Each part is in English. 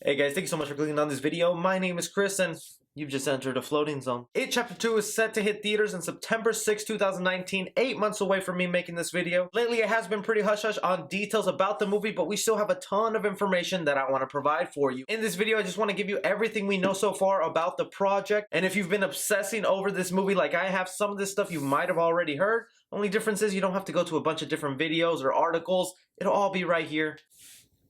Hey guys, thank you so much for clicking on this video. My name is Chris and you've just entered a floating zone. It Chapter 2 is set to hit theaters on September 6, 2019, 8 months away from me making this video. Lately it has been pretty hush-hush on details about the movie, but we still have a ton of information that I want to provide for you. In this video, I just want to give you everything we know so far about the project, and if you've been obsessing over this movie like I have, some of this stuff you might have already heard. Only difference is you don't have to go to a bunch of different videos or articles. It'll all be right here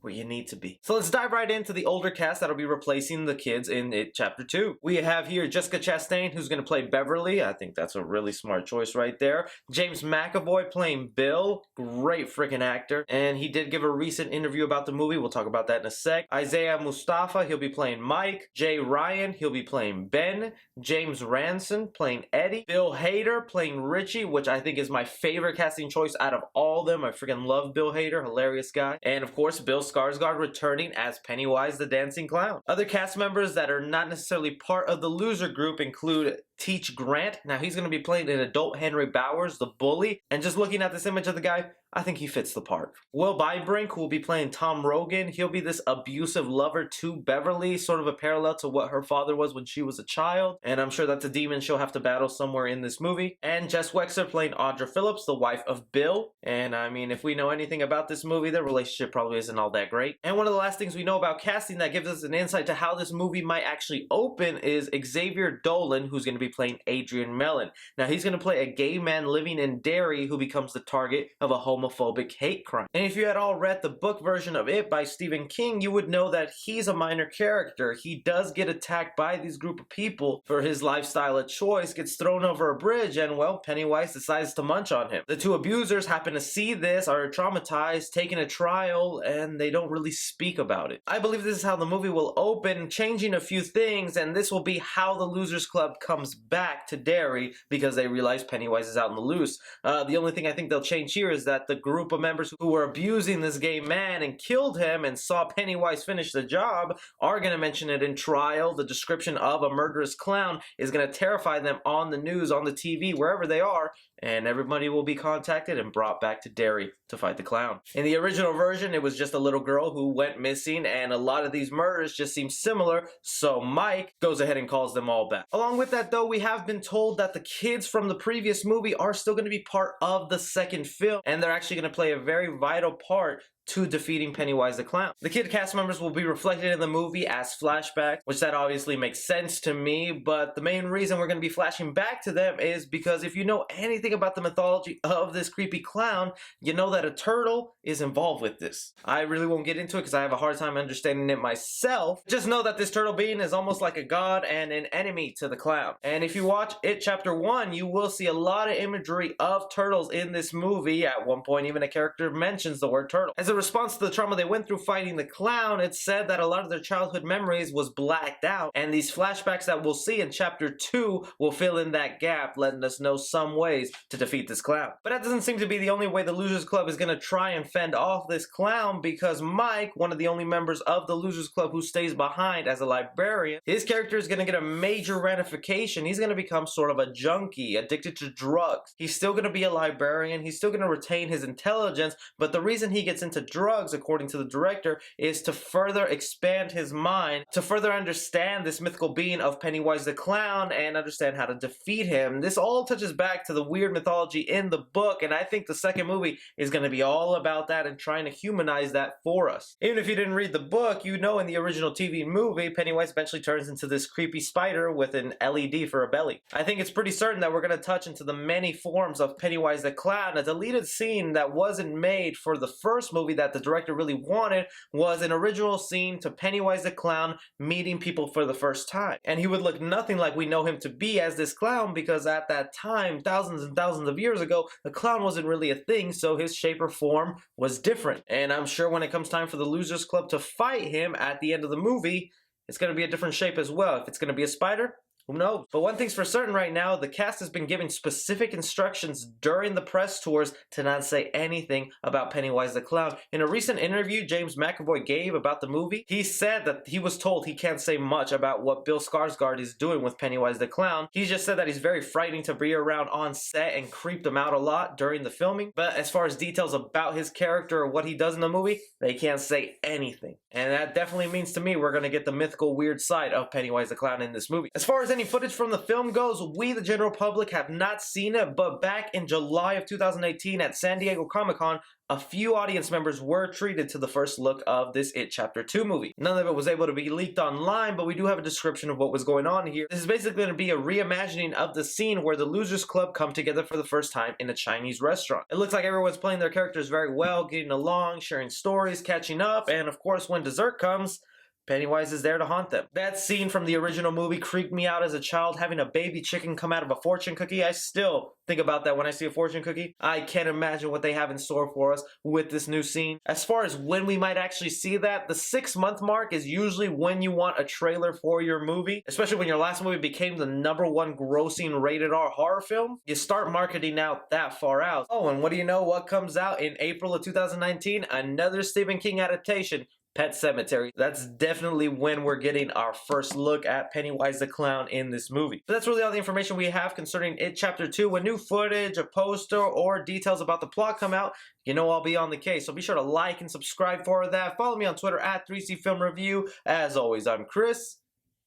where you need to be. So let's dive right into the older cast that'll be replacing the kids in It Chapter 2. We have here Jessica Chastain, who's going to play Beverly. I think that's a really smart choice right there. James McAvoy playing Bill. Great freaking actor. And he did give a recent interview about the movie. We'll talk about that in a sec. Isaiah Mustafa, he'll be playing Mike. Jay Ryan, he'll be playing Ben. James Ranson playing Eddie. Bill Hader playing Richie, which I think is my favorite casting choice out of all of them. I freaking love Bill Hader. Hilarious guy. And of course, Bill Skarsgard returning as Pennywise the Dancing Clown. Other cast members that are not necessarily part of the loser group include Teach Grant. Now he's going to be playing an adult Henry Bowers, the bully. And just looking at this image of the guy, I think he fits the part. Will Bybrink, who will be playing Tom Rogan, he'll be this abusive lover to Beverly, sort of a parallel to what her father was when she was a child. And I'm sure that's a demon she'll have to battle somewhere in this movie. And Jess Wexler playing Audra Phillips, the wife of Bill. And I mean, if we know anything about this movie, their relationship probably isn't all that great. And one of the last things we know about casting that gives us an insight to how this movie might actually open is Xavier Dolan, who's going to be playing Adrian Mellon. Now he's going to play a gay man living in Derry who becomes the target of a homophobic hate crime. And if you had all read the book version of It by Stephen King, you would know that he's a minor character. He does get attacked by these group of people for his lifestyle of choice, gets thrown over a bridge, and well, Pennywise decides to munch on him. The two abusers happen to see this, are traumatized, taking a trial, and they don't really speak about it. I believe this is how the movie will open, changing a few things, and this will be how the Losers Club comes back to Derry because they realize Pennywise is out in the loose. The only thing I think they'll change here is that the group of members who were abusing this gay man and killed him and saw Pennywise finish the job are going to mention it in trial. The description of a murderous clown is going to terrify them on the news, on the TV, wherever they are, and everybody will be contacted and brought back to Derry to fight the clown. In the original version, it was just a little girl who went missing, and a lot of these murders just seem similar, so Mike goes ahead and calls them all back. Along with that, though, we have been told that the kids from the previous movie are still going to be part of the second film, and they're actually going to play a very vital part to defeating Pennywise the Clown. The kid cast members will be reflected in the movie as flashbacks, which that obviously makes sense to me, but the main reason we're going to be flashing back to them is because if you know anything about the mythology of this creepy clown, you know that a turtle is involved with this. I really won't get into it because I have a hard time understanding it myself. Just know that this turtle being is almost like a god and an enemy to the clown. And if you watch It Chapter 1, you will see a lot of imagery of turtles in this movie. At one point, even a character mentions the word turtle. As a response to the trauma they went through fighting the clown, it's said that a lot of their childhood memories was blacked out, and these flashbacks that we'll see in Chapter 2 will fill in that gap, letting us know some ways to defeat this clown. But that doesn't seem to be the only way the Losers Club is going to try and fend off this clown, because Mike, one of the only members of the Losers Club who stays behind as a librarian, his character is going to get a major ramification. He's going to become sort of a junkie, addicted to drugs. He's still going to be a librarian, he's still going to retain his intelligence, but the reason he gets into drugs, according to the director, is to further expand his mind, to further understand this mythical being of Pennywise the Clown and understand how to defeat him. This all touches back to the weird mythology in the book, and I think the second movie is going to be all about that and trying to humanize that for us. Even if you didn't read the book, you know in the original TV movie, Pennywise eventually turns into this creepy spider with an LED for a belly. I think it's pretty certain that we're going to touch into the many forms of Pennywise the Clown. A deleted scene that wasn't made for the first movie that the director really wanted was an original scene to Pennywise the Clown meeting people for the first time. And he would look nothing like we know him to be as this clown, because at that time, thousands and thousands of years ago, the clown wasn't really a thing, so his shape or form was different. And I'm sure when it comes time for the Losers Club to fight him at the end of the movie, it's going to be a different shape as well. If it's going to be a spider, Who knows? But one thing's for certain right now, the cast has been giving specific instructions during the press tours to not say anything about Pennywise the Clown. In a recent interview James McAvoy gave about the movie, he said that he was told he can't say much about what Bill Skarsgard is doing with Pennywise the Clown. He just said that he's very frightening to be around on set and creeped him out a lot during the filming. But as far as details about his character or what he does in the movie, they can't say anything. And that definitely means to me we're going to get the mythical weird side of Pennywise the Clown in this movie. As far as any footage from the film goes, we the general public have not seen it, but back in July of 2018 at San Diego Comic-Con, a few audience members were treated to the first look of this It Chapter 2 movie. None of it was able to be leaked online, but we do have a description of what was going on here. This is basically going to be a reimagining of the scene where the Losers Club come together for the first time in a Chinese restaurant. It looks like everyone's playing their characters very well, getting along, sharing stories, catching up, and of course when dessert comes, Pennywise is there to haunt them. That scene from the original movie creeped me out as a child, having a baby chicken come out of a fortune cookie. I still think about that when I see a fortune cookie. I can't imagine what they have in store for us with this new scene. As far as when we might actually see that, the 6-month mark is usually when you want a trailer for your movie, especially when your last movie became the #1 grossing rated R horror film. You start marketing out that far out. Oh, and what do you know what comes out in April of 2019? Another Stephen King adaptation, Pet Sematary. That's definitely when we're getting our first look at Pennywise the Clown in this movie. But that's really all the information we have concerning It Chapter 2. When new footage, a poster, or details about the plot come out, you know I'll be on the case. So be sure to like and subscribe for that. Follow me on Twitter at 3C Film Review. As always, I'm Chris.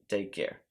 Take care.